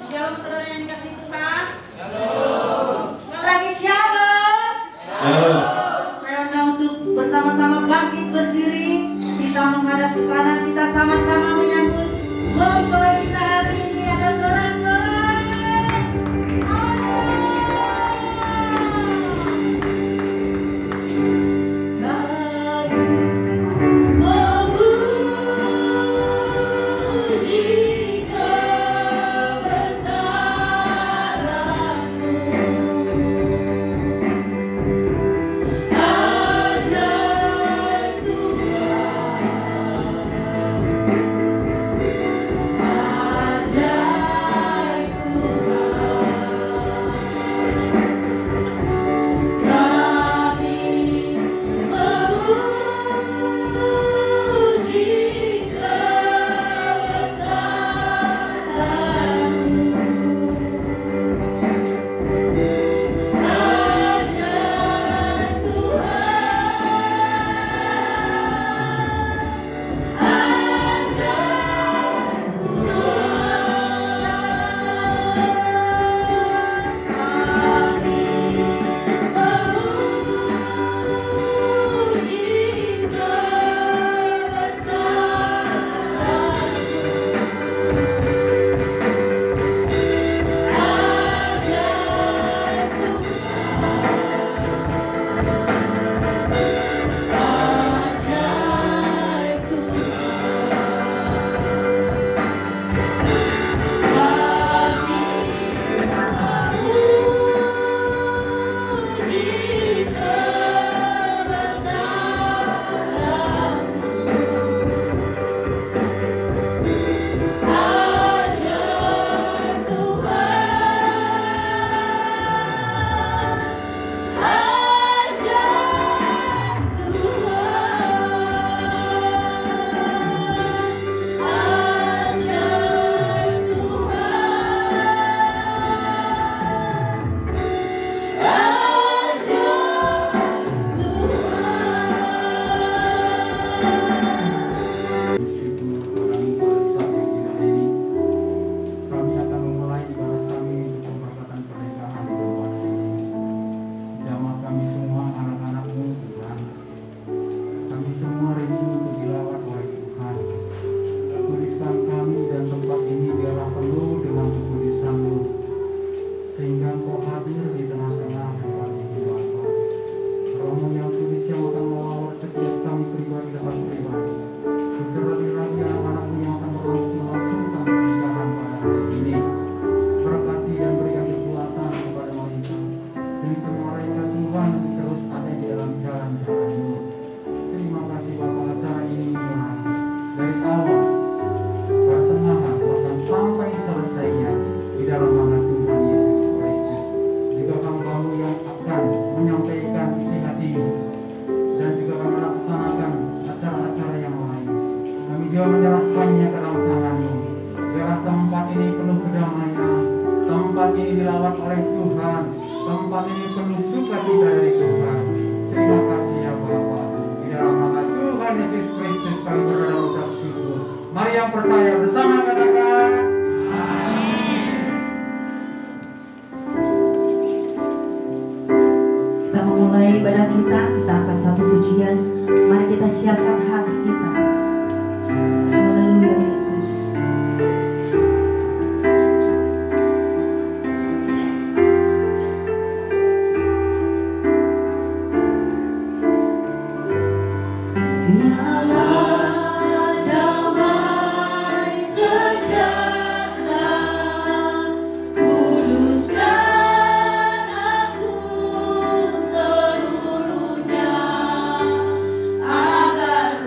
Shalom saudara yang dikasih Tuhan. Shalom. Sekali lagi shalom. Shalom. Saya undang untuk bersama-sama bangkit berdiri. Kita menghadap ke kanan, kita sama-sama menyambut mempelai kita hari ini ada sorak-sorak. Agar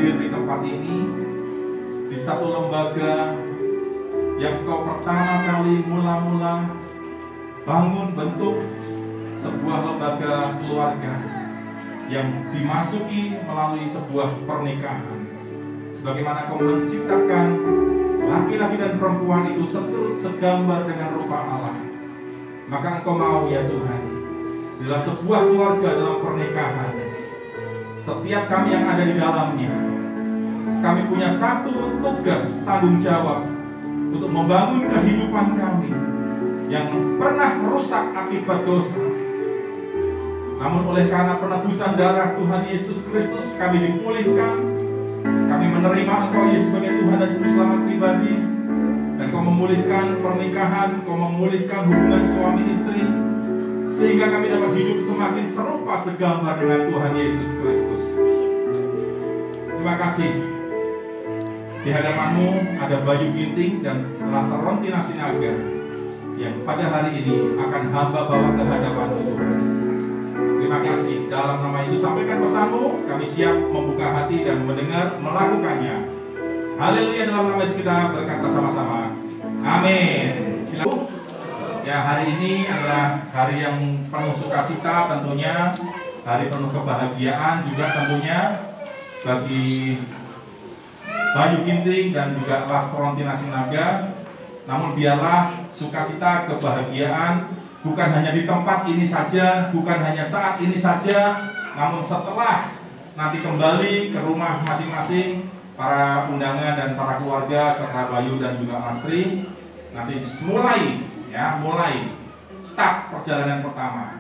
hadir di tempat ini, di satu lembaga yang Engkau pertama kali mula-mula bangun bentuk sebuah lembaga keluarga yang dimasuki melalui sebuah pernikahan. Sebagaimana Engkau menciptakan laki-laki dan perempuan itu seturut segambar dengan rupa Allah, maka Engkau mau ya Tuhan, dalam sebuah keluarga, dalam pernikahan, setiap kami yang ada di dalamnya, kami punya satu tugas tanggung jawab untuk membangun kehidupan kami yang pernah merusak akibat dosa. Namun oleh karena penebusan darah Tuhan Yesus Kristus, kami dipulihkan, kami menerima Engkau Yesus sebagai Tuhan dan Juru Selamat pribadi, dan Engkau memulihkan pernikahan, Engkau memulihkan hubungan suami istri, sehingga kami dapat hidup semakin serupa segambar dengan Tuhan Yesus Kristus. Terima kasih. Di hadapanmu ada Bayu Ginting dan Lasarontina Sinaga yang pada hari ini akan hamba bawa ke hadapan Tuhan. Terima kasih. Dalam nama Yesus, sampaikan pesanmu. Kami siap membuka hati dan mendengar, melakukannya. Haleluya. Dalam nama Yesus kita berkata sama-sama, amin. Silakan. Ya, hari ini adalah hari yang penuh sukacita tentunya, hari penuh kebahagiaan juga tentunya bagi Bayu Ginting dan juga Lasarontina Sinaga. Namun biarlah sukacita, kebahagiaan bukan hanya di tempat ini saja, bukan hanya saat ini saja, namun setelah nanti kembali ke rumah masing-masing, para undangan dan para keluarga serta Bayu dan juga Astri nanti mulai start perjalanan pertama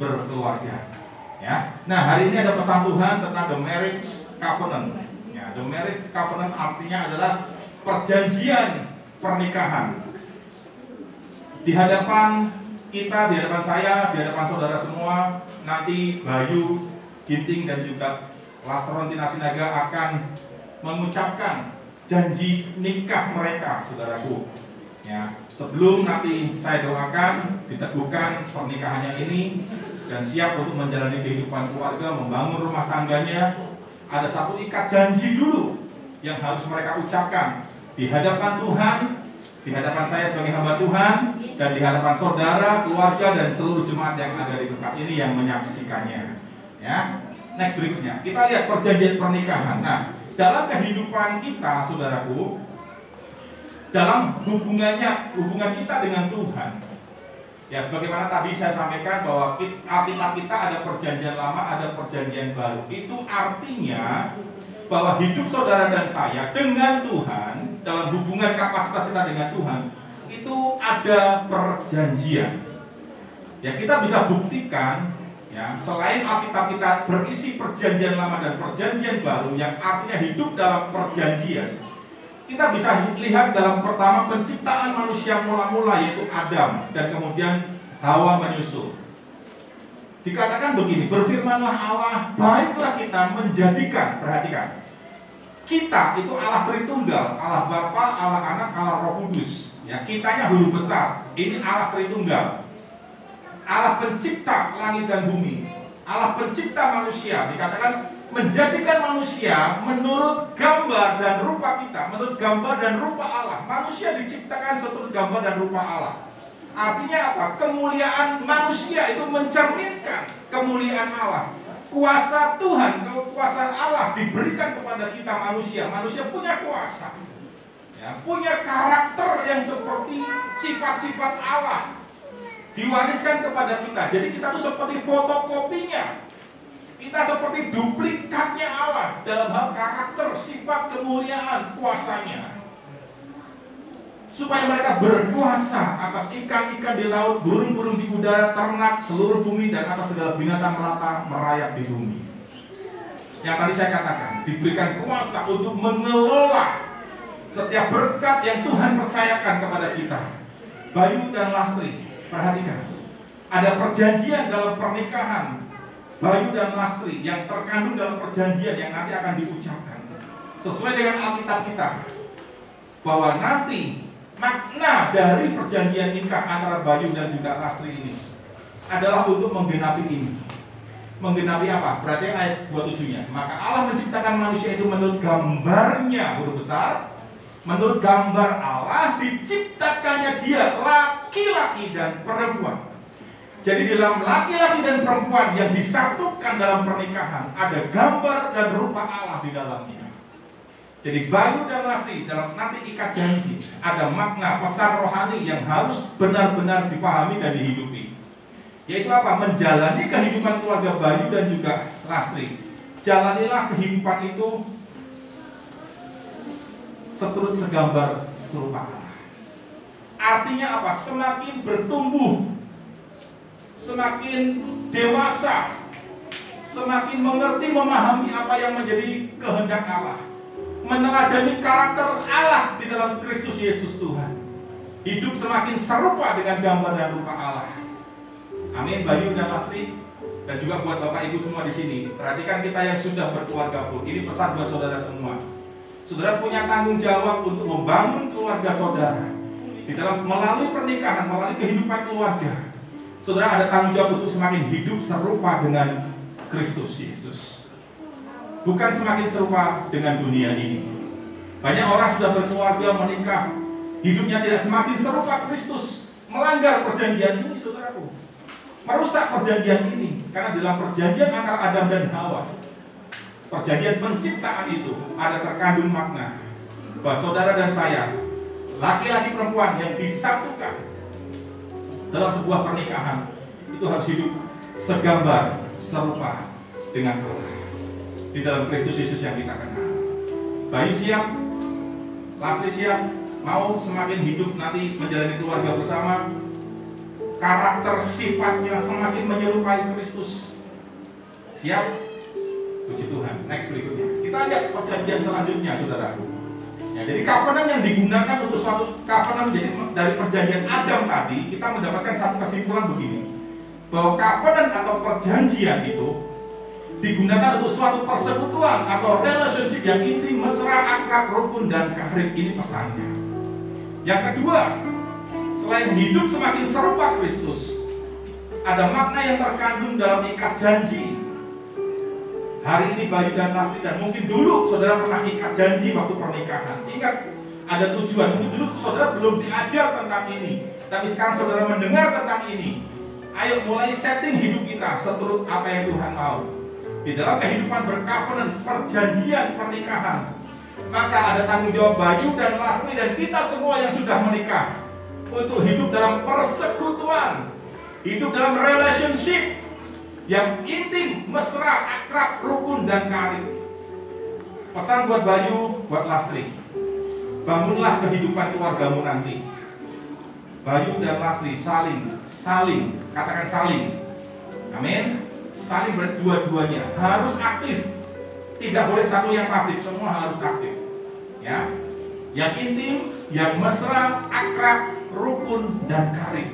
berkeluarga. Ya. Nah, hari ini ada pesan Tuhan tentang the marriage covenant. Ya, the marriage covenant artinya adalah perjanjian pernikahan. Di hadapan kita, di hadapan saya, di hadapan saudara semua, nanti Bayu Ginting dan juga Lasarontina Sinaga akan mengucapkan janji nikah mereka, saudaraku. Ya, sebelum nanti saya doakan diteguhkan pernikahannya ini dan siap untuk menjalani kehidupan keluarga, membangun rumah tangganya, ada satu ikat janji dulu yang harus mereka ucapkan di hadapan Tuhan, di hadapan saya sebagai hamba Tuhan, dan di hadapan saudara, keluarga, dan seluruh jemaat yang ada di tempat ini yang menyaksikannya. Ya, next berikutnya kita lihat perjanjian pernikahan. Nah, dalam kehidupan kita, saudaraku, dalam hubungan kita dengan Tuhan, ya sebagaimana tadi saya sampaikan bahwa Alkitab kita ada perjanjian lama, ada perjanjian baru. Itu artinya bahwa hidup saudara dan saya dengan Tuhan, dalam hubungan kapasitas kita dengan Tuhan, itu ada perjanjian. Ya, kita bisa buktikan, ya, selain Alkitab kita berisi perjanjian lama dan perjanjian baru, yang artinya hidup dalam perjanjian, kita bisa lihat dalam pertama penciptaan manusia mula-mula, yaitu Adam, dan kemudian Hawa menyusul. Dikatakan begini, berfirmanlah Allah, baiklah kita menjadikan, perhatikan, kita itu Allah Tritunggal, Allah Bapa, Allah Anak, Allah Roh Kudus. Ya, kitanya huruf besar. Ini Allah Tritunggal, Allah pencipta langit dan bumi, Allah pencipta manusia. Dikatakan menjadikan manusia menurut gambar dan rupa kita, menurut gambar dan rupa Allah. Manusia diciptakan seturut gambar dan rupa Allah. Artinya apa? Kemuliaan manusia itu mencerminkan kemuliaan Allah. Kuasa Tuhan, kuasa Allah diberikan kepada kita manusia. Manusia punya kuasa, ya, punya karakter yang seperti sifat-sifat Allah, diwariskan kepada kita. Jadi kita tuh seperti fotokopinya. Kita seperti duplikatnya Allah dalam hal karakter, sifat, kemuliaan, kuasanya. Supaya mereka berkuasa atas ikan-ikan di laut, burung-burung di udara, ternak, seluruh bumi, dan atas segala binatang melata merayap di bumi. Yang tadi saya katakan, diberikan kuasa untuk mengelola setiap berkat yang Tuhan percayakan kepada kita. Bayu dan Lastri, perhatikan, ada perjanjian dalam pernikahan Bayu dan Lastri yang terkandung dalam perjanjian yang nanti akan diucapkan sesuai dengan Alkitab kita, bahwa nanti makna dari perjanjian nikah antara Bayu dan juga Lastri ini adalah untuk menggenapi ini. menggenapi apa? Berarti ayat 27-nya. Maka Allah menciptakan manusia itu menurut gambarnya, huruf besar. Menurut gambar Allah diciptakannya dia laki-laki dan perempuan. Jadi dalam laki-laki dan perempuan yang disatukan dalam pernikahan ada gambar dan rupa Allah di dalamnya. Jadi Bayu dan Lasti dalam nanti ikat janji ada makna pesan rohani yang harus benar-benar dipahami dan dihidupi. Yaitu apa? Menjalani kehidupan keluarga Bayu dan juga Lasti. Jalanilah kehidupan itu seturut segambar serupa Allah. Artinya apa? Semakin bertumbuh, semakin dewasa, semakin mengerti, memahami apa yang menjadi kehendak Allah, meneladani karakter Allah di dalam Kristus Yesus Tuhan. Hidup semakin serupa dengan gambar dan rupa Allah. Amin. Bayu dan Lasti, dan juga buat Bapak Ibu semua di sini. Perhatikan kita yang sudah berkeluarga pun. Ini pesan buat saudara semua. Saudara punya tanggung jawab untuk membangun keluarga saudara di dalam melalui pernikahan, melalui kehidupan keluarga. Saudara ada tanggung jawab untuk semakin hidup serupa dengan Kristus Yesus, bukan semakin serupa dengan dunia ini. Banyak orang sudah berkeluarga, menikah, hidupnya tidak semakin serupa Kristus, melanggar perjanjian ini, saudaraku, merusak perjanjian ini. Karena dalam perjanjian antara Adam dan Hawa, perjanjian penciptaan itu ada terkandung makna bahwa saudara dan saya, laki-laki perempuan yang disatukan dalam sebuah pernikahan, itu harus hidup segambar serupa dengan Allah di dalam Kristus Yesus yang kita kenal. Bayu siap, Lasti siap, mau semakin hidup nanti menjalani keluarga bersama, karakter sifatnya semakin menyerupai Kristus. Siap? Puji Tuhan. Next berikutnya. Kita lihat perjanjian selanjutnya, saudaraku. Ya, jadi covenant yang digunakan untuk suatu covenant, jadi dari perjanjian Adam tadi kita mendapatkan satu kesimpulan begini, bahwa covenant atau perjanjian itu digunakan untuk suatu persekutuan atau relationship yang intim, mesra, akrab, rukun, dan karib. Ini pesannya. Yang kedua, selain hidup semakin serupa Kristus, ada makna yang terkandung dalam ikat janji. Hari ini Bayu dan Lasti, dan mungkin dulu saudara pernah ikat janji waktu pernikahan. Ingat, ada tujuan. Mungkin dulu saudara belum diajar tentang ini, tapi sekarang saudara mendengar tentang ini. Ayo mulai setting hidup kita seturut apa yang Tuhan mau. Di dalam kehidupan bercovenant, perjanjian pernikahan, maka ada tanggung jawab Bayu dan Lasti dan kita semua yang sudah menikah untuk hidup dalam persekutuan, hidup dalam relationship yang intim, mesra, akrab, rukun, dan karib. Pesan buat Bayu, buat Lasti, bangunlah kehidupan keluargamu nanti. Bayu dan Lasti saling, katakan saling. Amin. Saling berdua-duanya harus aktif. Tidak boleh satu yang pasif, semua harus aktif. Ya, yang intim, yang mesra, akrab, rukun, dan karib.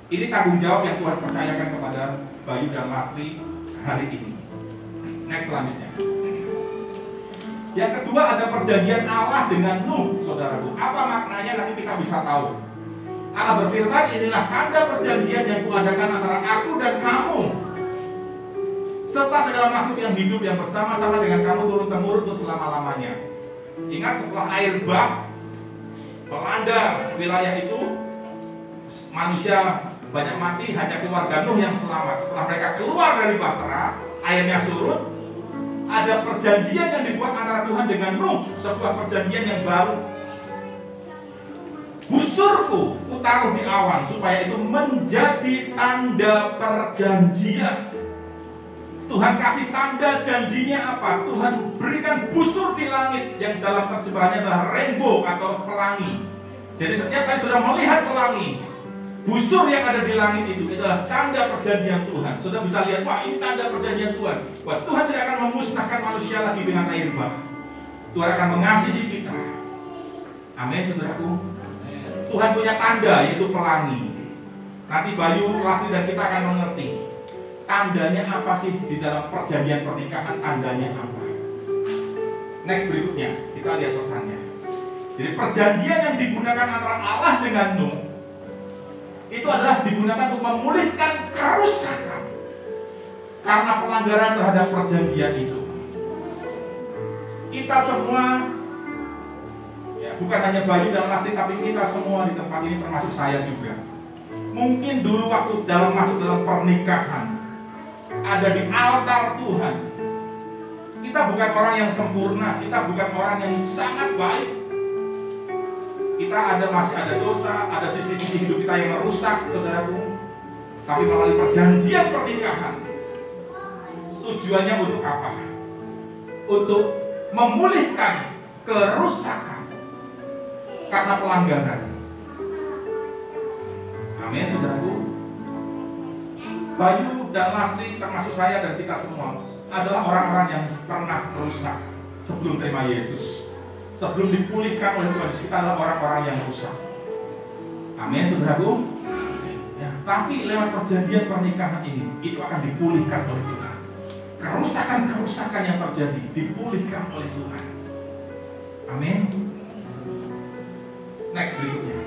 Ini tanggung jawab yang Tuhan percayakan kepada Bayu dan Lasti hari ini. Next selanjutnya. Yang kedua ada perjanjian Allah dengan Nuh, saudaraku. Apa maknanya nanti kita bisa tahu. Allah berfirman, inilah tanda perjanjian yang kuadakan antara aku dan kamu, serta segala makhluk yang hidup yang bersama-sama dengan kamu turun-temurun untuk selama-lamanya. Ingat, setelah air bah melanda wilayah itu, manusia banyak mati, hanya keluarga Nuh yang selamat. Setelah mereka keluar dari bahtera, airnya surut, ada perjanjian yang dibuat antara Tuhan dengan Nuh, sebuah perjanjian yang baru. Busurku kutaruh di awan supaya itu menjadi tanda perjanjian. Tuhan kasih tanda janjinya apa? Tuhan berikan busur di langit yang dalam terjemahannya adalah rainbow atau pelangi. Jadi setiap kali sudah melihat pelangi, busur yang ada di langit itu adalah tanda perjanjian Tuhan. Sudah bisa lihat, wah ini tanda perjanjian Tuhan. Wah, Tuhan tidak akan memusnahkan manusia lagi dengan air bah. Tuhan akan mengasihi kita. Amin, saudaraku. Tuhan punya tanda, yaitu pelangi. Nanti Bayu, Lasti, dan kita akan mengerti tandanya apa sih di dalam perjanjian pernikahan, tandanya apa. Next berikutnya, kita lihat pesannya. Jadi perjanjian yang digunakan antara Allah dengan Nuh itu adalah digunakan untuk memulihkan kerusakan karena pelanggaran terhadap perjanjian itu. Kita semua, ya, bukan hanya Bayu dan Lastri, tapi kita semua di tempat ini, termasuk saya juga, mungkin dulu waktu masuk dalam pernikahan, ada di altar Tuhan, kita bukan orang yang sempurna, kita bukan orang yang sangat baik. Kita masih ada dosa, ada sisi-sisi hidup kita yang rusak, saudaraku. Tapi melalui perjanjian pernikahan, tujuannya untuk apa? Untuk memulihkan kerusakan karena pelanggaran. Amin, saudaraku. Bayu dan Lastri, termasuk saya dan kita semua, adalah orang-orang yang pernah rusak sebelum terima Yesus. Sebelum dipulihkan oleh Tuhan Yesus, kita adalah orang-orang yang rusak. Amin, saudaraku. Ya, tapi lewat perjanjian pernikahan ini, itu akan dipulihkan oleh Tuhan. Kerusakan-kerusakan yang terjadi dipulihkan oleh Tuhan. Amin. Next, berikutnya.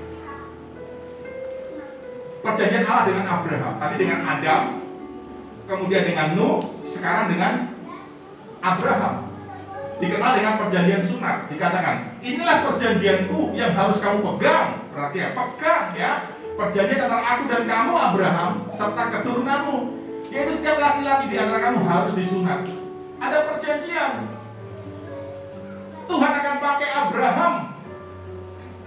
Perjanjian Allah dengan Abraham, tadi dengan Adam, kemudian dengan Nuh, sekarang dengan Abraham. Dikenal dengan perjanjian sunat. Dikatakan, inilah perjanjianku yang harus kamu pegang. Berarti ya, pegang ya. Perjanjian antara aku dan kamu Abraham serta keturunanmu, yaitu setiap laki-laki di antara kamu harus disunat. Ada perjanjian. Tuhan akan pakai Abraham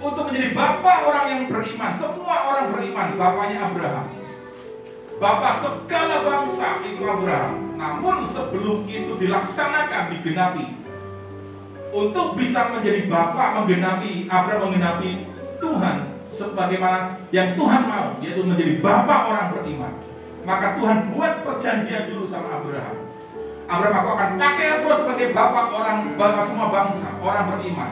untuk menjadi bapak orang yang beriman. Semua orang beriman, bapaknya Abraham. Bapak segala bangsa itu Abraham. Namun sebelum itu dilaksanakan, digenapi, untuk bisa menjadi bapak, Abraham menggenapi Tuhan sebagaimana yang Tuhan mau, yaitu menjadi bapak orang beriman. Maka Tuhan buat perjanjian dulu sama Abraham. Abraham, aku akan pakai aku sebagai bapak semua bangsa, orang beriman.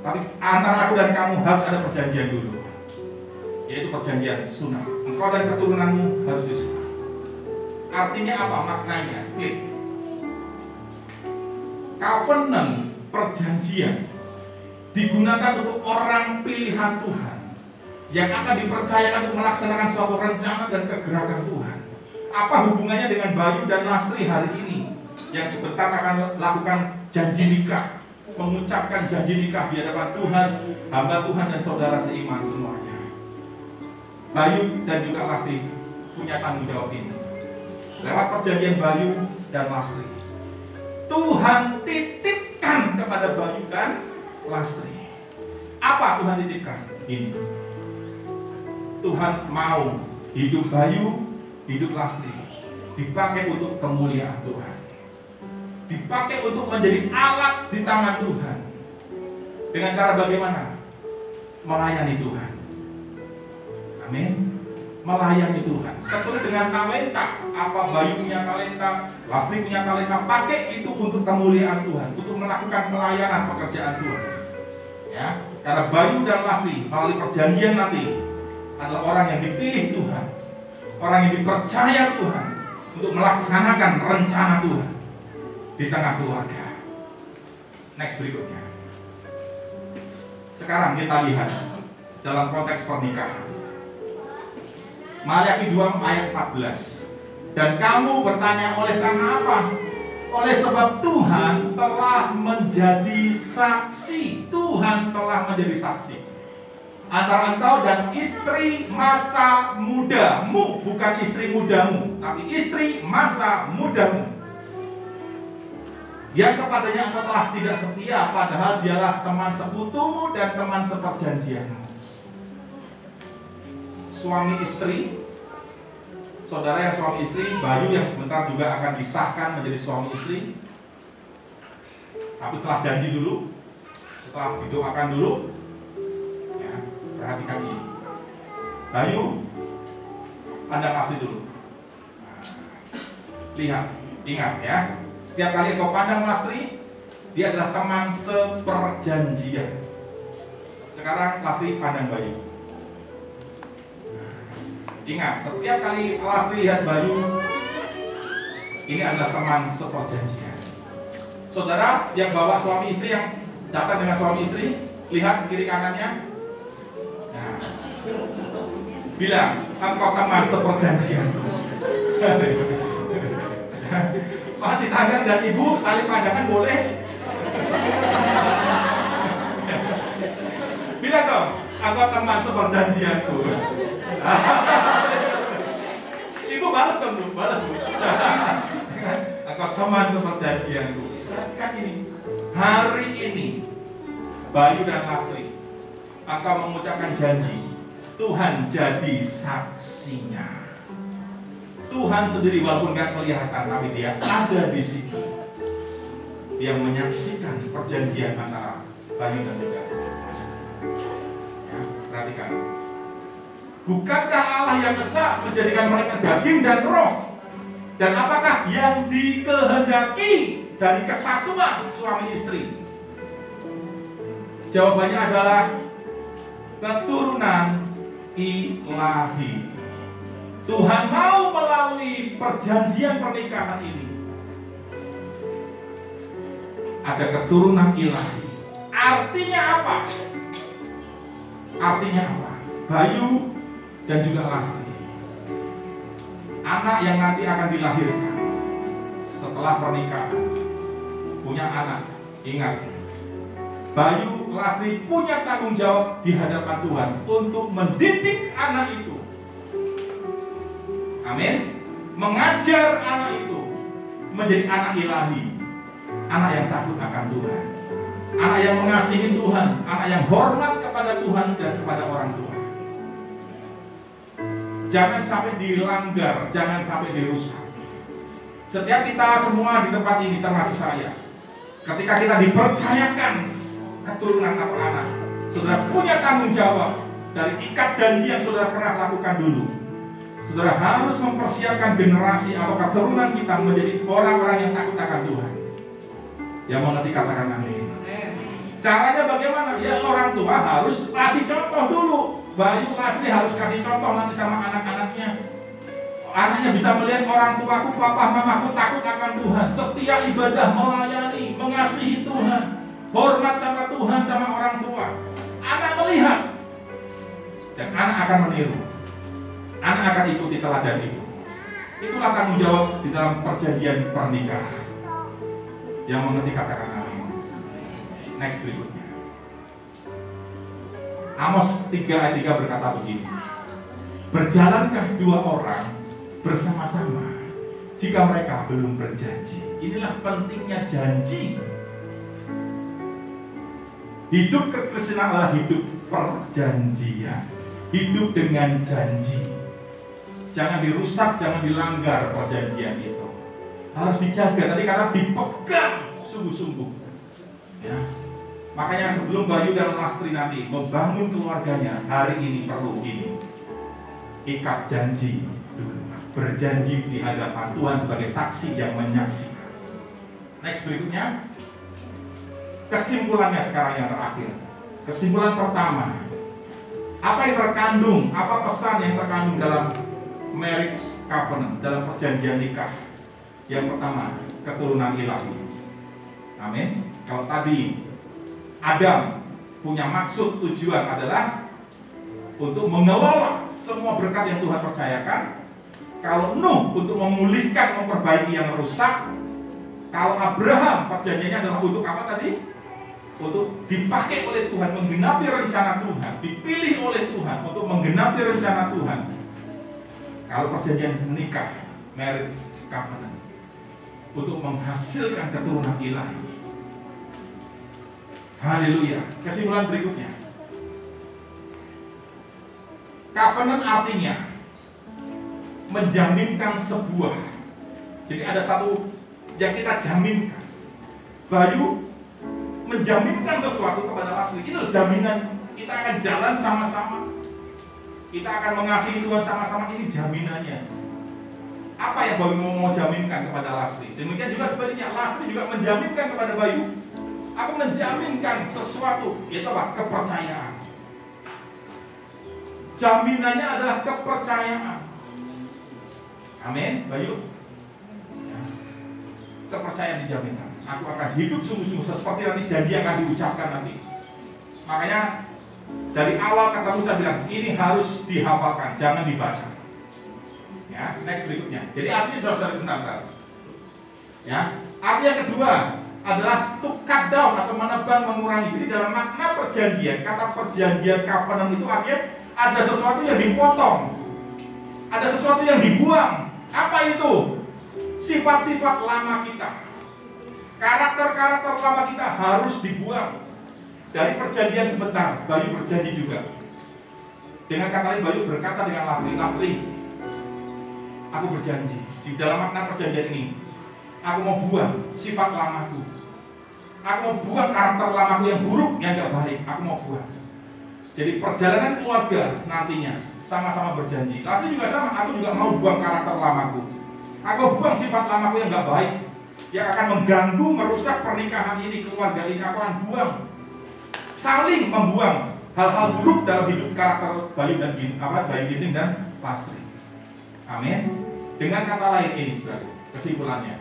Tapi antara aku dan kamu harus ada perjanjian dulu, yaitu perjanjian sunat. Engkau dan keturunanmu harus disunat. Artinya apa maknanya? Klik. Covenant, perjanjian, digunakan untuk orang pilihan Tuhan yang akan dipercayakan untuk melaksanakan suatu rencana dan kegerakan Tuhan. Apa hubungannya dengan Bayu dan Lastri hari ini yang sebentar akan lakukan janji nikah, mengucapkan janji nikah di hadapan Tuhan, hamba Tuhan dan saudara seiman semuanya. Bayu dan juga Lastri punya tanggung jawab ini. Lewat perjanjian Bayu dan Lastri, Tuhan titipkan kepada Bayu dan Lastri. Apa Tuhan titipkan? Ini. Tuhan mau hidup Bayu, hidup Lastri dipakai untuk kemuliaan Tuhan. Dipakai untuk menjadi alat di tangan Tuhan. Dengan cara bagaimana? Melayani Tuhan. Amin. Melayani Tuhan. Seperti dengan talenta. Apa Bayu punya talenta, Lastri punya talenta, pakai itu untuk kemuliaan Tuhan, untuk melakukan pelayanan pekerjaan Tuhan. Ya, karena Bayu dan Lastri melalui perjanjian nanti adalah orang yang dipilih Tuhan, orang yang dipercaya Tuhan untuk melaksanakan rencana Tuhan di tengah keluarga. Next, berikutnya. Sekarang kita lihat dalam konteks pernikahan. Maliaki 2 ayat 14. Dan kamu bertanya oleh karena apa? Oleh sebab Tuhan telah menjadi saksi. Tuhan telah menjadi saksi antara engkau dan istri masa mudamu. Bukan istri mudamu, tapi istri masa mudamu, yang kepadanya engkau telah tidak setia, padahal dialah teman sekutumu dan teman seperjanjianmu. Suami istri, saudara yang suami istri, Bayu yang sebentar juga akan disahkan menjadi suami istri. Tapi setelah janji dulu, setelah didoakan dulu, ya, perhatikan ini. Bayu, pandang Lastri dulu. Lihat, ingat ya. Setiap kali kau pandang Lastri, dia adalah teman seperjanjian. Sekarang Lastri pandang Bayu. Ingat, setiap kali Lastri lihat Bayu, ini adalah teman seperjanjian. Saudara yang bawa suami istri, yang datang dengan suami istri, lihat kiri kanannya. Nah, bilang, engkau teman seperjanjianku. Masih tangga dan ibu saling pandangan boleh? Bilang dong, aku teman seperjanjianku. Ibu balas dong, Bu, balas Bu. Aku teman seperjanjianku. Perhatikan ini, hari ini Bayu dan Lastri akan mengucapkan janji. Tuhan jadi saksinya. Tuhan sendiri walaupun gak kelihatan, tapi dia ada di sini. Dia menyaksikan perjanjian antara Bayu dan juga Lastri. Ya, perhatikan. Bukankah Allah yang esa menjadikan mereka daging dan roh? Dan apakah yang dikehendaki dari kesatuan suami istri? Jawabannya adalah keturunan ilahi. Tuhan mau melalui perjanjian pernikahan ini ada keturunan ilahi. Artinya apa? Artinya apa? Bayu dan juga Lastri, anak yang nanti akan dilahirkan setelah pernikahan, punya anak. Ingat, Bayu, Lastri punya tanggung jawab di hadapan Tuhan untuk mendidik anak itu. Amin. Mengajar anak itu menjadi anak ilahi, anak yang takut akan Tuhan, anak yang mengasihi Tuhan, anak yang hormat kepada Tuhan dan kepada orang tua. Jangan sampai dilanggar, jangan sampai dirusak. Setiap kita semua di tempat ini, termasuk saya, ketika kita dipercayakan keturunan atau anak, saudara punya tanggung jawab dari ikat janji yang saudara pernah lakukan dulu. Saudara harus mempersiapkan generasi atau keturunan kita menjadi orang-orang yang takut akan Tuhan. Yang mengerti katakan amin. Caranya bagaimana? Ya orang tua harus kasih contoh dulu. Bayu, Lastri harus kasih contoh nanti sama anak-anaknya. Anaknya bisa melihat orang tuaku, papa, mamaku takut akan Tuhan, setia ibadah, melayani, mengasihi Tuhan, hormat sama Tuhan, sama orang tua. Anak melihat dan anak akan meniru. Anak akan ikuti teladan itu. Itulah tanggung jawab di dalam perjanjian pernikahan. Yang mengerti katakan amin. Next berikutnya. Amos 3 ayat 3 berkata begini. Berjalankah dua orang bersama-sama jika mereka belum berjanji? Inilah pentingnya janji. Hidup kekristenan adalah hidup perjanjian. Hidup dengan janji. Jangan dirusak, jangan dilanggar perjanjian itu. Harus dijaga, tadi kata dipegang sungguh-sungguh. Ya. Makanya sebelum Bayu dan Lastri nanti membangun keluarganya, hari ini perlu ini. Ikat janji dulu. Berjanji di hadapan Tuhan sebagai saksi yang menyaksikan. Next berikutnya. Kesimpulannya sekarang yang terakhir. Kesimpulan pertama. Apa yang terkandung, apa pesan yang terkandung dalam marriage covenant, dalam perjanjian nikah? Yang pertama, keturunan ilahi. Amin. Kalau tadi Adam punya maksud tujuan adalah untuk mengelola semua berkat yang Tuhan percayakan. Kalau Nuh untuk memulihkan, memperbaiki yang rusak. Kalau Abraham perjanjiannya adalah untuk apa tadi? Untuk dipakai oleh Tuhan, menggenapi rencana Tuhan, dipilih oleh Tuhan untuk menggenapi rencana Tuhan. Kalau perjanjian menikah, marriage covenant, untuk menghasilkan keturunan ilahi. Haleluya. Kesimpulan berikutnya. Covenant artinya menjaminkan sebuah. Jadi ada satu yang kita jaminkan. Bayu menjaminkan sesuatu kepada Lastri. Itu jaminan kita akan jalan sama-sama. Kita akan mengasihi Tuhan sama-sama. Ini jaminannya. Apa yang Bayu mau jaminkan kepada Lastri? Demikian juga sebaliknya, Lastri juga menjaminkan kepada Bayu. Aku menjaminkan sesuatu, yaitu apa? Kepercayaan. Jaminannya adalah kepercayaan. Amin, Bayu. Ya. Kepercayaan dijaminkan. Aku akan hidup sungguh-sungguh seperti nanti janji yang akan diucapkan nanti. Makanya dari awal ketemu saya bilang, ini harus dihafalkan, jangan dibaca. Ya, next berikutnya. Jadi artinya saudara benar. Ya, arti yang kedua adalah to cut down atau menebang, mengurangi. Jadi dalam makna perjanjian, kata perjanjian covenant itu artinya ada sesuatu yang dipotong, ada sesuatu yang dibuang. Apa itu? Sifat-sifat lama kita, karakter-karakter lama kita harus dibuang. Dari perjanjian sebentar, Bayu berjanji juga. Dengan kata lain, Bayu berkata dengan Lastri, aku berjanji di dalam makna perjanjian ini, aku mau buang sifat lamaku, aku mau buang karakter lamaku yang buruk, yang gak baik, aku mau buang. Jadi perjalanan keluarga nantinya sama-sama berjanji. Lastri juga sama, aku juga mau buang karakter lamaku, aku buang sifat lamaku yang gak baik, yang akan mengganggu, merusak pernikahan ini, keluarga ini. Aku akan buang, saling membuang hal-hal buruk dalam hidup karakter Bayu dan Ginting dan Lastri. Amin. Dengan kata lain ini, saudara, kesimpulannya,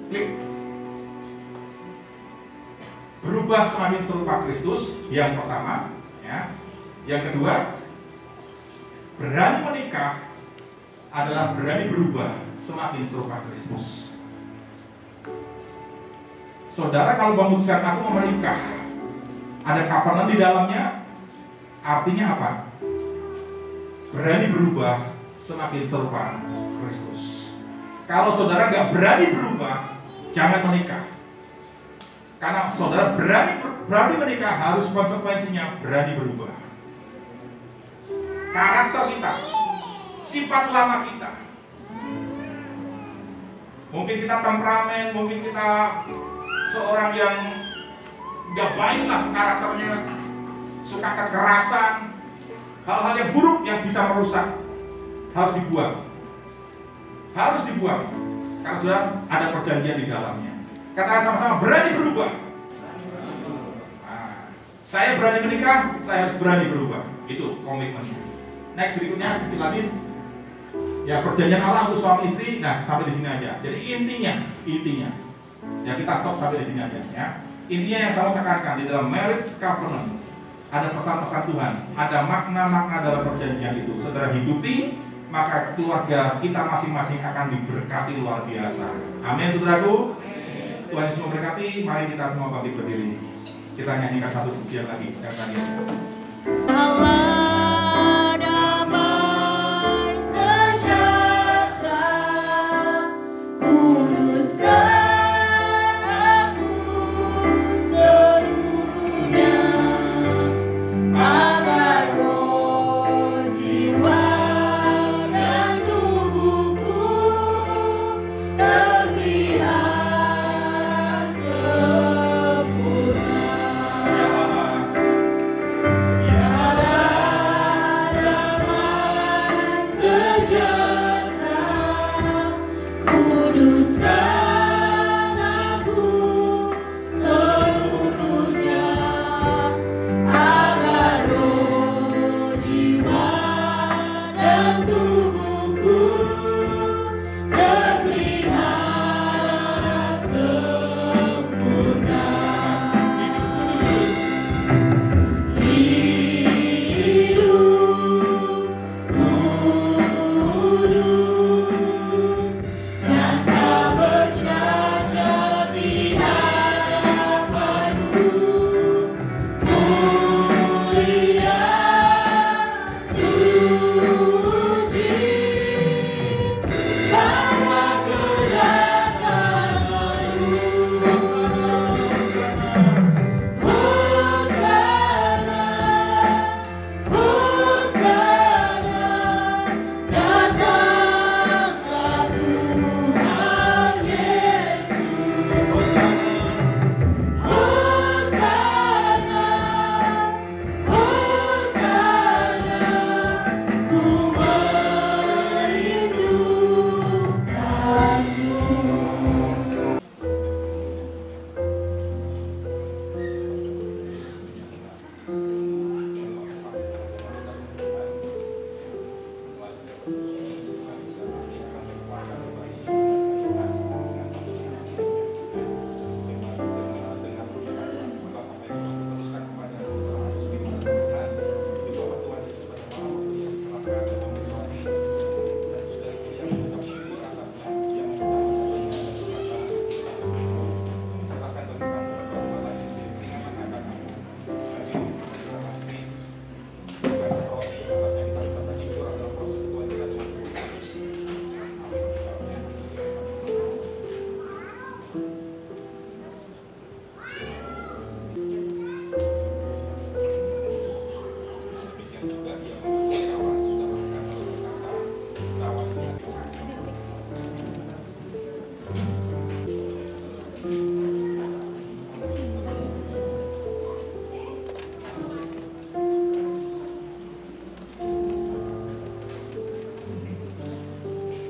klik. Berubah semakin serupa Kristus, yang pertama, ya. Yang kedua, berani menikah adalah berani berubah semakin serupa Kristus. Saudara, kalau memutuskan aku mau menikah, ada covenant di dalamnya, artinya apa? Berani berubah semakin serupa Kristus. Kalau saudara nggak berani berubah, jangan menikah. Karena saudara berani menikah, harus konsekuensinya berani berubah. Karakter kita, sifat lama kita, mungkin kita temperamen, mungkin kita seorang yang nggak baik lah karakternya, suka kekerasan, hal-hal yang buruk yang bisa merusak, harus dibuang. Harus dibuang. Karena sudah ada perjanjian di dalamnya. Kata sama-sama berani berubah. Nah, saya berani menikah, saya harus berani berubah. Itu komitmennya. Next, berikutnya sedikit lagi. Ya, perjanjian Allah untuk suami istri. Nah, sampai di sini aja. Jadi intinya, ya kita stop sampai di sini aja. Ya. Intinya yang selalu tekankan di dalam marriage covenant, ada pesan-pesan Tuhan, ada makna-makna dalam perjanjian itu. Saudara hidupi, maka keluarga kita masing-masing akan diberkati luar biasa. Amin, saudaraku. Tuhan Yesus memberkati. Mari kita semua bangkit berdiri. Kita nyanyikan satu pujian lagi yang tadi. Allah damai sejahtera, kuduskan aku seluruhnya, agar roh, jiwa, dan tubuhku terpelihara sempurna. Ya Allah.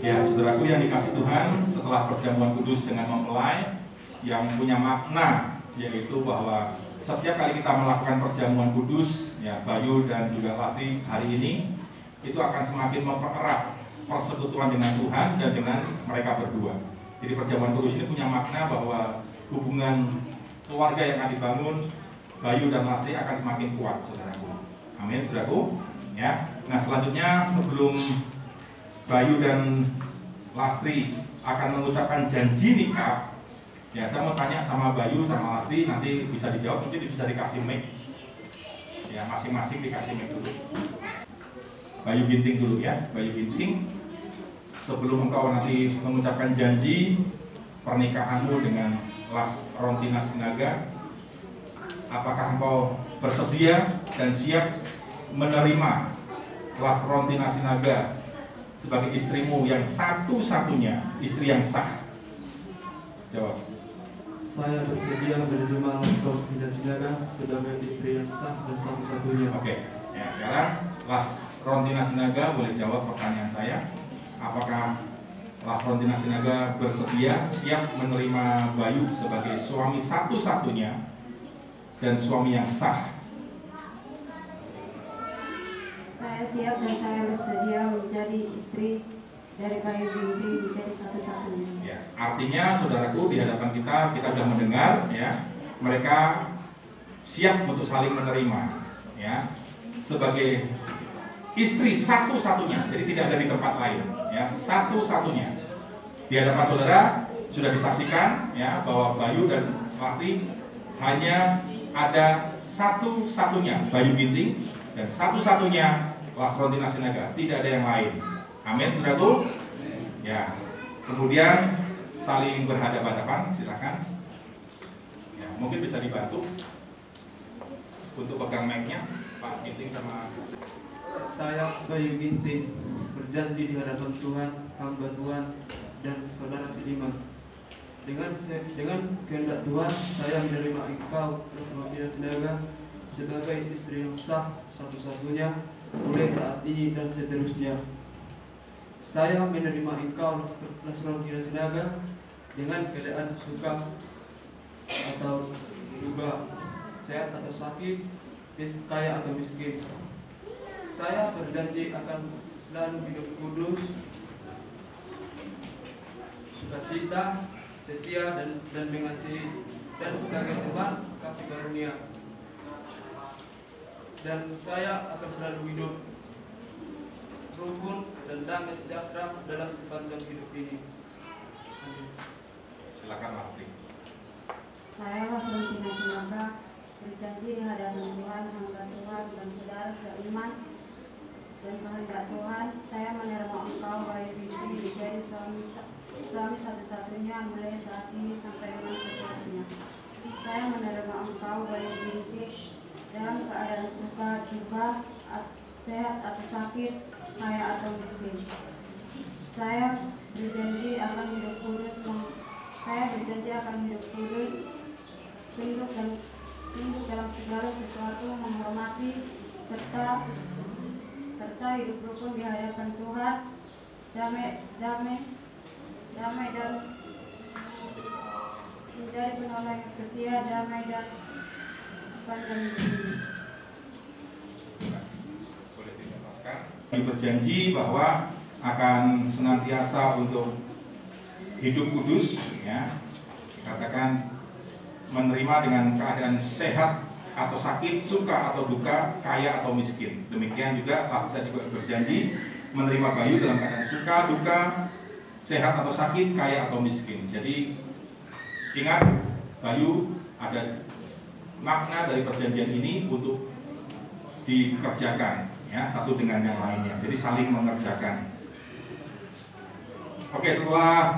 Ya, saudaraku yang dikasih Tuhan, setelah perjamuan kudus dengan mempelai yang punya makna, yaitu bahwa setiap kali kita melakukan perjamuan kudus, ya Bayu dan juga Lastri hari ini, itu akan semakin mempererat persekutuan dengan Tuhan dan dengan mereka berdua. Jadi perjamuan kudus ini punya makna bahwa hubungan keluarga yang akan dibangun Bayu dan Lastri akan semakin kuat, saudaraku. Amin, saudaraku. Ya. Nah, selanjutnya sebelum Bayu dan Lastri akan mengucapkan janji nikah, ya saya mau tanya sama Bayu sama Lastri, nanti bisa dijawab, mungkin bisa dikasih mic. Ya, masing-masing dikasih mic dulu. Bayu Ginting dulu ya, Bayu Ginting. Sebelum engkau nanti mengucapkan janji pernikahanmu dengan Rontina Sinaga, apakah engkau bersedia dan siap menerima Rontina Sinaga sebagai istrimu yang satu-satunya, istri yang sah? Jawab. Saya bersedia menerima Rontina Sinaga sebagai istri yang sah dan satu-satunya. Oke, ya sekarang Rontina Sinaga boleh jawab pertanyaan saya. Apakah Rontina Sinaga bersedia, siap menerima Bayu sebagai suami satu-satunya dan suami yang sah? Saya siap dan saya bersedia menjadi istri dari Bayu Ginting menjadi satu-satunya. Ya, artinya saudaraku, di hadapan kita sudah mendengar ya, mereka siap untuk saling menerima ya sebagai istri satu-satunya. Jadi tidak ada di tempat lain ya, satu-satunya. Di hadapan saudara sudah disaksikan ya bahwa Bayu dan Lastri hanya ada satu-satunya Bayu Ginting dan satu-satunya Rontina Sinaga, tidak ada yang lain. Amin, saudaraku. Ya. Kemudian saling berhadapan-hadapan, silakan. Ya, mungkin bisa dibantu untuk pegang mic-nya, Pak Ginting sama. Saya Bayu Ginting berjanji di hadapan Tuhan, hamba Tuhan dan saudara seiman. Dengan kehendak Tuhan, saya menerima engkau Rontina Sinaga sebagai istri yang sah satu-satunya mulai saat ini dan seterusnya. Saya menerima engkau Rontina Sinaga dengan keadaan suka atau duka, sehat atau sakit, kaya atau miskin. Saya berjanji akan selalu hidup kudus, sukacita, setia dan mengasihi, dan sebagai teman kasih karunia. Dan saya akan selalu hidup rukun dan damai sejahtera dalam sepanjang hidup ini. Amin. Silakan Lastri. Saya Rontina Sinaga berjanji di hadapan Tuhan, hamba Tuhan dan saudara seiman dan kehendak Tuhan, saya menerima engkau Bayu Ginting menjadi suami satu-satunya mulai saat ini sampai dengan seterusnya. Saya menerima engkau Bayu Ginting dalam keadaan suka, duka, sehat atau sakit, kaya atau miskin. Saya berjanji akan hidup kudus, tunduk dalam segala sesuatu, menghormati serta hidup rukun di hadapan Tuhan, damai dan menjadi penolong yang setia, damai dan sepanjang hidup ini. Berjanji bahwa akan senantiasa untuk hidup kudus, ya, dikatakan menerima dengan keadaan sehat atau sakit, suka atau duka, kaya atau miskin. Demikian juga kita juga berjanji menerima Bayu dalam keadaan suka, duka, sehat atau sakit, kaya atau miskin. Jadi ingat, Bayu, ada makna dari perjanjian ini untuk dikerjakan, ya, satu dengan yang lainnya. Jadi saling mengerjakan. Oke, setelah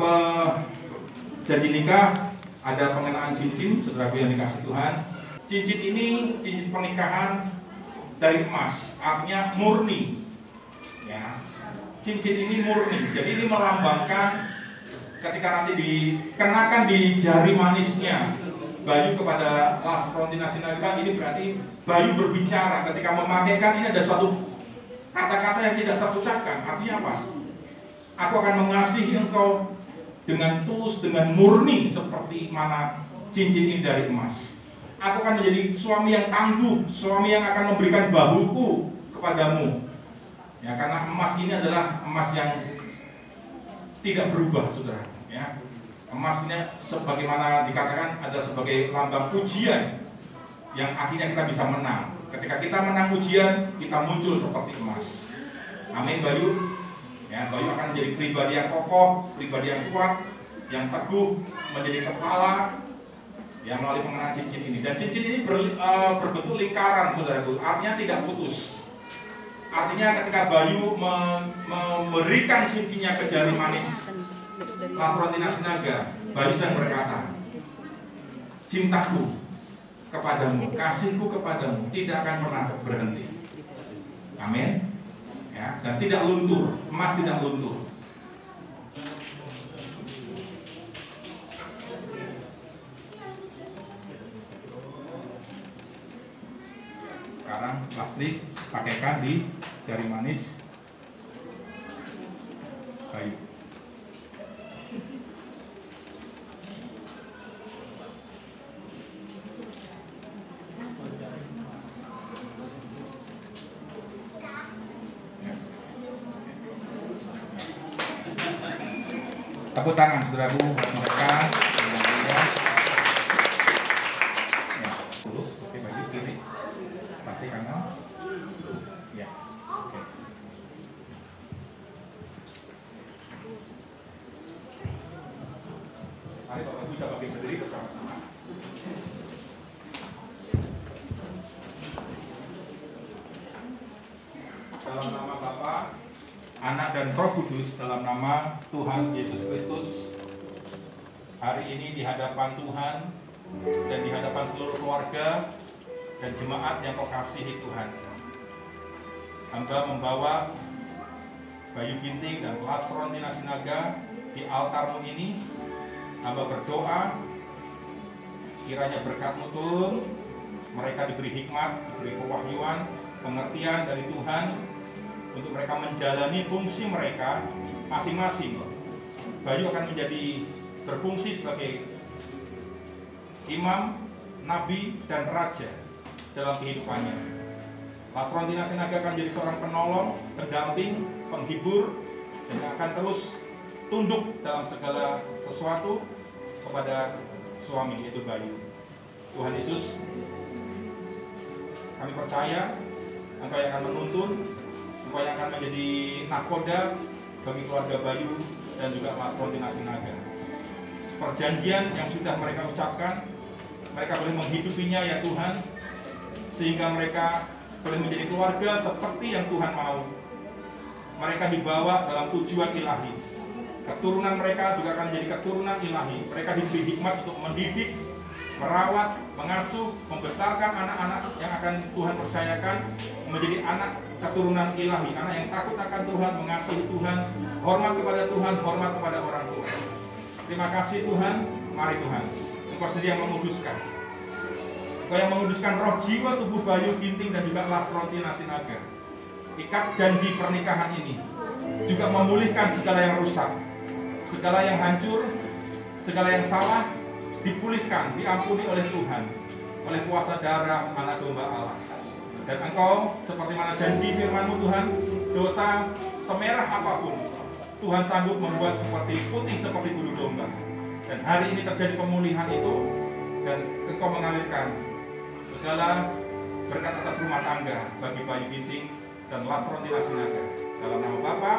janji nikah, ada pengenaan cincin, saudaraku yang dikasih Tuhan. Cincin ini cincin pernikahan dari emas, artinya murni. Ya, cincin ini murni. Jadi ini melambangkan ketika nanti dikenakan di jari manisnya Bayu kepada Rontina Sinaga, ini berarti Bayu berbicara ketika memakaikan. Ini ada suatu kata-kata yang tidak terucapkan. Artinya apa? Aku akan mengasihi engkau dengan tulus, dengan murni seperti mana cincin ini dari emas. Aku akan menjadi suami yang tangguh, suami yang akan memberikan bahuku kepadamu. Ya, karena emas ini adalah emas yang tidak berubah, saudara. Ya, emas ini sebagaimana dikatakan adalah sebagai lambang ujian yang akhirnya kita bisa menang. Ketika kita menang ujian, kita muncul seperti emas. Amin, Bayu. Ya, Bayu akan menjadi pribadi yang kokoh, pribadi yang kuat, yang teguh, menjadi kepala yang melalui pengenaan cincin ini. Dan cincin ini berbentuk lingkaran, saudaraku. Artinya tidak putus. Artinya ketika Bayu memberikan cincinnya ke jari manis Lasrontina Sinaga, Bayu sedang berkata, cintaku kepadamu, kasihku kepadamu tidak akan pernah berhenti. Amin. Ya, dan tidak luntur, emas tidak luntur. Sekarang plastik pakaikan di jari manis Bayu. Tepuk tangan saudaraku buat mereka. Ya. Oke, baju kiri. Pasti kanan. Ya. Oke. Mari Bapak bisa bagi berdiri bersama-sama. Dalam nama Bapa, Anak dan Roh Kudus, dalam nama Tuhan Yesus Kristus, hari ini di hadapan Tuhan dan di hadapan seluruh keluarga dan jemaat yang kau kasihi Tuhan, hamba membawa Bayu Ginting dan Lasrontina Sinaga di altarmu ini. Hamba berdoa kiranya berkat-Mu turun, mereka diberi hikmat, diberi kewahyuan, pengertian dari Tuhan untuk mereka menjalani fungsi mereka masing-masing. Bayu akan menjadi berfungsi sebagai imam, nabi, dan raja dalam kehidupannya. Lasrontina Sinaga akan menjadi seorang penolong, pendamping, penghibur, dan akan terus tunduk dalam segala sesuatu kepada suami, yaitu Bayu. Tuhan Yesus, kami percaya Engkau yang akan menuntun, Engkau yang akan menjadi nakoda bagi keluarga Bayu dan juga Lasrontina Sinaga. Perjanjian yang sudah mereka ucapkan, mereka boleh menghidupinya ya Tuhan, sehingga mereka boleh menjadi keluarga seperti yang Tuhan mau. Mereka dibawa dalam tujuan ilahi. Keturunan mereka juga akan menjadi keturunan ilahi. Mereka diberi hikmat untuk mendidik, merawat, mengasuh, membesarkan anak-anak yang akan Tuhan percayakan menjadi anak keturunan ilahi, anak yang takut akan Tuhan, mengasihi Tuhan, hormat kepada Tuhan, hormat kepada orang tua. Terima kasih Tuhan. Mari Tuhan, Engkau sendiri yang menguduskan. Engkau yang menguduskan roh, jiwa, tubuh Bayu Ginting dan juga Lasrontina Sinaga. Ikat janji pernikahan ini juga memulihkan segala yang rusak, segala yang hancur, segala yang salah dipulihkan, diampuni oleh Tuhan, oleh kuasa darah Anak Domba Allah. Dan Engkau seperti mana janji firman-Mu Tuhan, dosa semerah apapun Tuhan sanggup membuat seperti putih seperti bulu domba. Dan hari ini terjadi pemulihan itu, dan Engkau mengalirkan segala berkat atas rumah tangga bagi Bayu Ginting dan Lasrontina Sinaga. Dalam nama Bapa,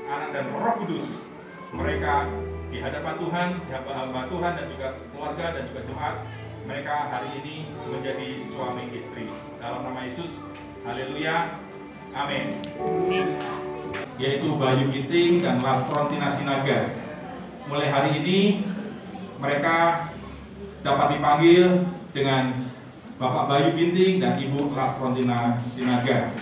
Anak dan Roh Kudus, mereka di hadapan Tuhan, di hamba Tuhan dan juga keluarga dan juga jemaat, mereka hari ini menjadi suami istri. Dalam nama Yesus, haleluya, amin. Yaitu Bayu Ginting dan Lasrontina Sinaga. Mulai hari ini mereka dapat dipanggil dengan Bapak Bayu Ginting dan Ibu Lasrontina Sinaga.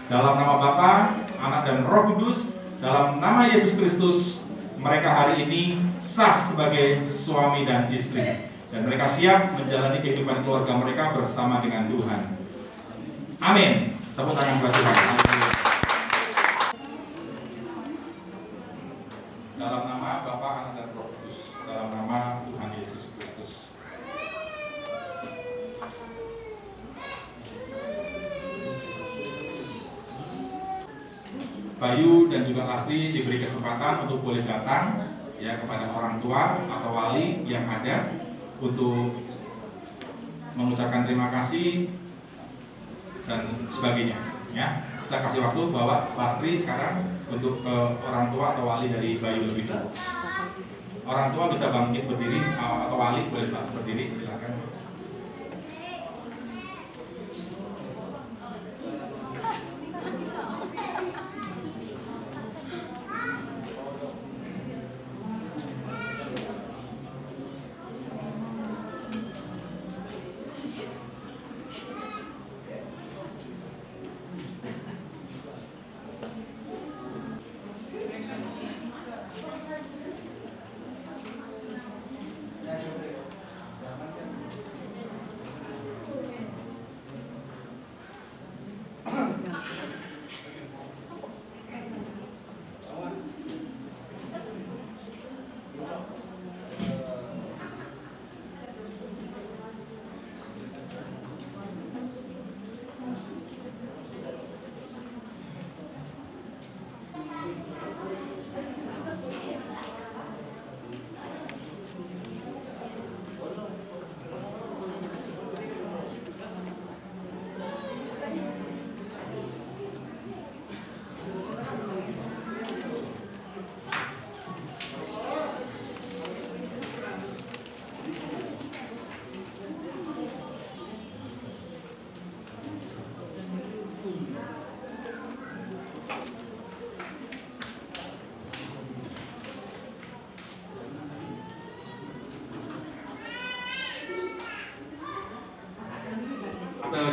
Dalam nama Bapa, Anak dan Roh Kudus, dalam nama Yesus Kristus, mereka hari ini sah sebagai suami dan istri, dan mereka siap menjalani kehidupan keluarga mereka bersama dengan Tuhan. Amin. Tepuk tangan buat Tuhan. Dalam nama Bapa, Anak, dan Roh Kudus. Dalam nama Tuhan Yesus Kristus. Bayu dan juga Lastri diberi kesempatan untuk boleh datang ya kepada orang tua atau wali yang ada untuk mengucapkan terima kasih dan sebagainya ya. Saya kasih waktu bawa Lastri sekarang untuk ke orang tua atau wali dari Bayu lebih dulu. Orang tua bisa bangkit berdiri atau wali boleh berdiri, silakan.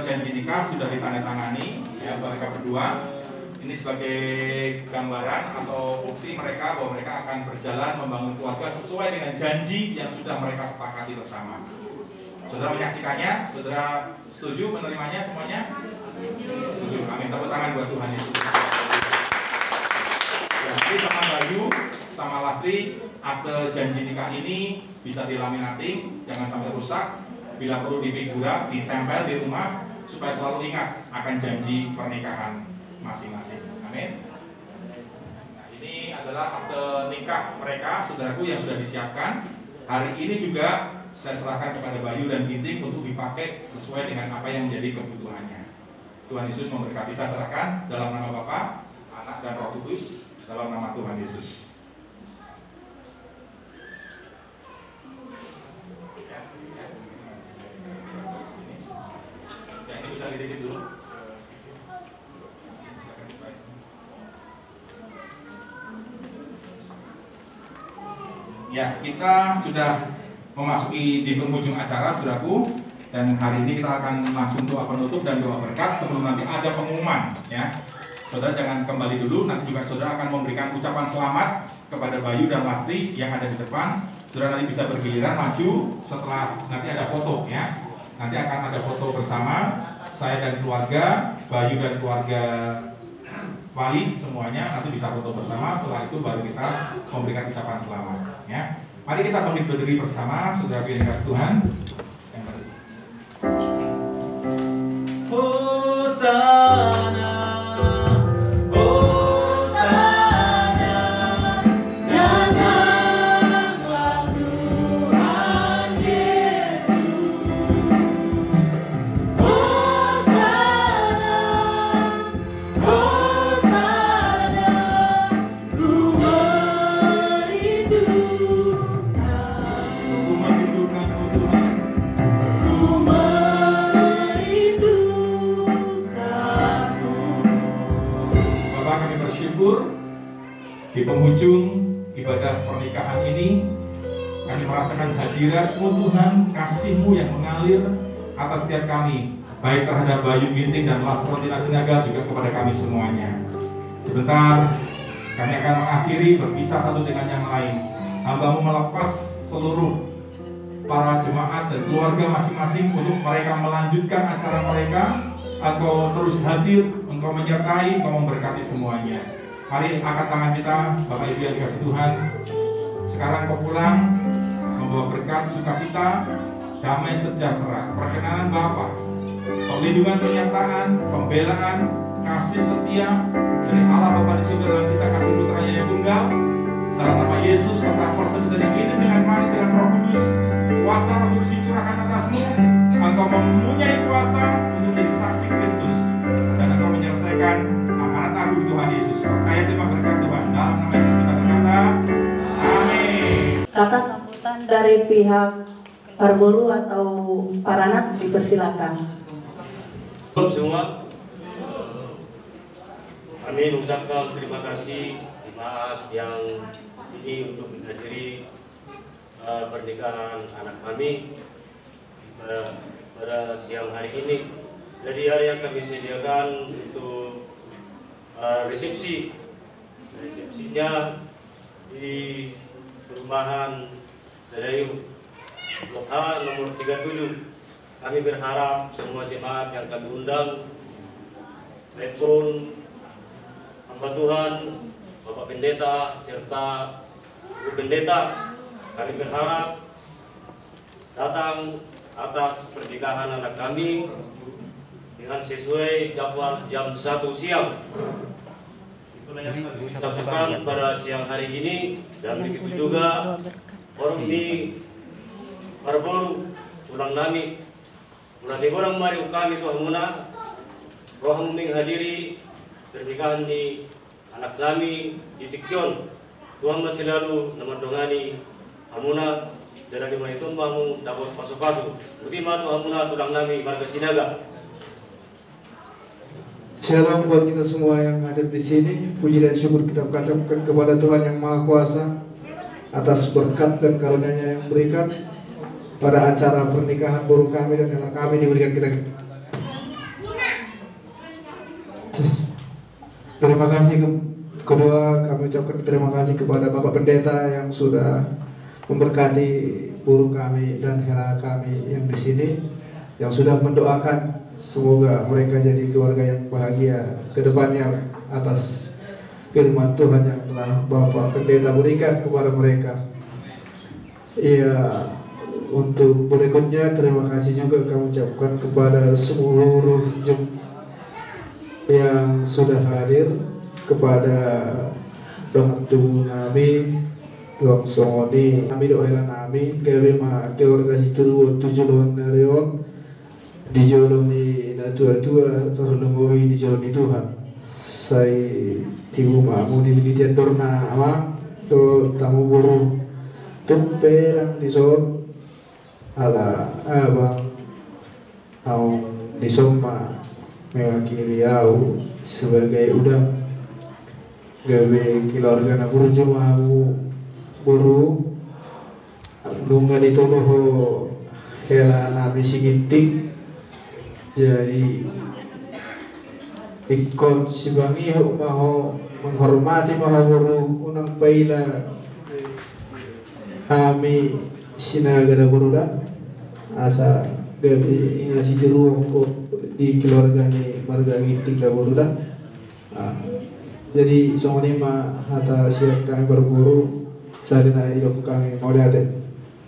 Janji nikah sudah ditandatangani ya mereka berdua. Ini sebagai gambaran atau bukti mereka bahwa mereka akan berjalan membangun keluarga sesuai dengan janji yang sudah mereka sepakati bersama. Saudara menyaksikannya, saudara setuju menerimanya semuanya? Setuju. Amin. Tepuk tangan buat Tuhan Yesus. Jadi sama Bayu, sama Lastri, akte janji nikah ini bisa dilaminating, jangan sampai rusak. Bila perlu difigura, ditempel di rumah supaya selalu ingat akan janji pernikahan masing-masing. Amin. Nah, ini adalah akte nikah mereka, saudaraku, yang sudah disiapkan. Hari ini juga saya serahkan kepada Bayu dan Ginting untuk dipakai sesuai dengan apa yang menjadi kebutuhannya. Tuhan Yesus memberkati. Saya serahkan dalam nama Bapa, Anak, dan Roh Kudus, dalam nama Tuhan Yesus. Bisa dikit dulu. Ya, kita sudah memasuki di penghujung acara, saudaraku, dan hari ini kita akan langsung doa penutup dan doa berkat sebelum nanti ada pengumuman. Ya, saudara jangan kembali dulu, nanti juga saudara akan memberikan ucapan selamat kepada Bayu dan Lastri yang ada di depan. Saudara nanti bisa bergiliran maju setelah nanti ada foto, ya. Nanti akan ada foto bersama. Saya dan keluarga, Bayu dan keluarga wali semuanya nanti bisa foto bersama. Setelah itu baru kita memberikan ucapan selamat. Ya, mari kita bangkit berdiri bersama, saudara yang dikasihi Tuhan. Hosana. Di penghujung ibadah pernikahan ini, kami merasakan hadirat-Mu Tuhan, kasih-Mu yang mengalir atas setiap kami, baik terhadap Bayu Ginting dan Lastri Sinaga, juga kepada kami semuanya. Sebentar, kami akan mengakhiri berpisah satu dengan yang lain. Hamba-Mu melepas seluruh para jemaat dan keluarga masing-masing untuk mereka melanjutkan acara mereka. Engkau terus hadir, Engkau menyertai, Engkau memberkati semuanya. Mari angkat tangan kita, Bapak Ibu yang dikasihi Tuhan. Sekarang kau pulang membawa berkat sukacita, damai sejahtera, perkenanan Bapa, perlindungan, penyertaan, pembelaan, kasih setia dari Allah Bapa di surga dalam cita kasih putranya yang tunggal. Dalam nama Yesus serta persekutuan yang hidup dengan manis dengan Roh Kudus, kuasa Roh Kudus dicurahkan atasmu. Engkau mempunyai kuasa untuk menjadi saksi Kristus dan engkau menyelesaikan amanat agung Tuhan Yesus. Percaya terima berkat Tuhan. Dalam nama Yesus kita berkata, amin. Kata sambutan dari pihak Parburu atau Paranak dipersilakan. Semua, kami mengucapkan terima kasih jemaat yang ini untuk menghadiri pernikahan anak kami pada siang hari ini. Jadi hari yang kami sediakan untuk resepsinya di perumahan Sedayu Blok A nomor 37. Kami berharap semua jemaat yang kami undang, maupun hamba Tuhan, Bapak Pendeta, serta Ibu Pendeta, kami berharap datang atas pernikahan anak kami dengan sesuai jadwal jam 1 siang. Itulah yang kami ucapkan pada siang hari ini, dan begitu juga orang di Parburu ulang nami berarti orang mari kami Tuhan muna roh menghadiri pernikahan di anak kami di Tikyon. Tuhan masih lalu nama dongani amuna dari lima itu bangun dapat pasopatu ultima Tuhan muna tulang nami marga sinaga. Shalom buat kita semua yang hadir di sini. Puji dan syukur kita ucapkan kepada Tuhan yang Maha Kuasa atas berkat dan karunia-Nya yang berikan pada acara pernikahan baru kami dan anak kami diberikan kita. Terima kasih kedua, kami ucapkan terima kasih kepada Bapak Pendeta yang sudah memberkati buruh kami dan hela kami yang di sini, yang sudah mendoakan semoga mereka jadi keluarga yang bahagia ke depannya atas firman Tuhan yang telah Bapak Pendeta berikan kepada mereka. Iya, untuk berikutnya terima kasih juga kami ucapkan kepada seluruh yang sudah hadir, kepada Dongtu Nabi, Dong Songoni, Nabi Dohelan Nabi, gawe ma keluarga situ 7 lawan narion di jolong di tua-tua terlungguhi di jolong di Tuhan. Saya tibu mamu di militian dorna ama to tamu buru tumperang di son ala abang au di somma mewakili au sebagai udang gawe keluarga na buru jumamu buru lunga ditoloho hela nabi singintik jadi ikon sibangi maho menghormati maho buru unang paila kami sinaga da buru da asa gabi ngasih jeruang ko di keluarga ni marga ngitik da buru da. Jadi songoni ma hata siap kami berburu sadina hidup kami mau lihat.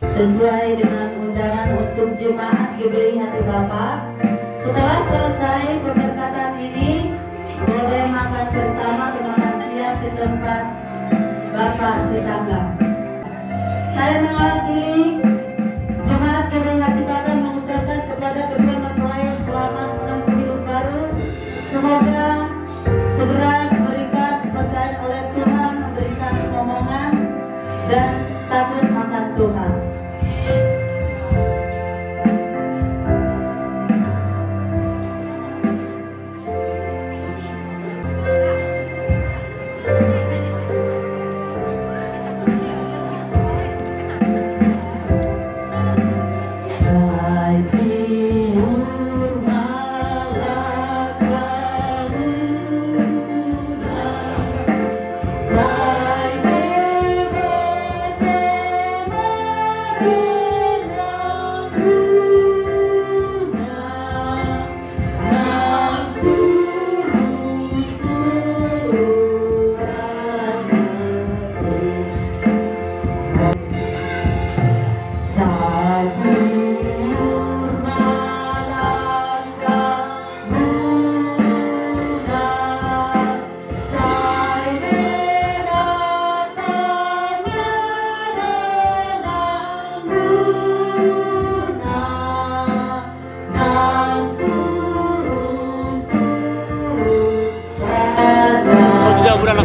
Sesuai dengan undangan untuk jemaat diberi hati Bapak, setelah selesai pemberkatan ini boleh makan bersama dengan siap di tempat Bapak Sitangga. Saya mewakili jemaat diberi hati Bapak mengucapkan kepada kedua mempelai selamat menempuh hidup baru. Semoga segera diberikan kepercayaan oleh Tuhan, memberikan omongan dan takut akan Tuhan.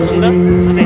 Sunda, berarti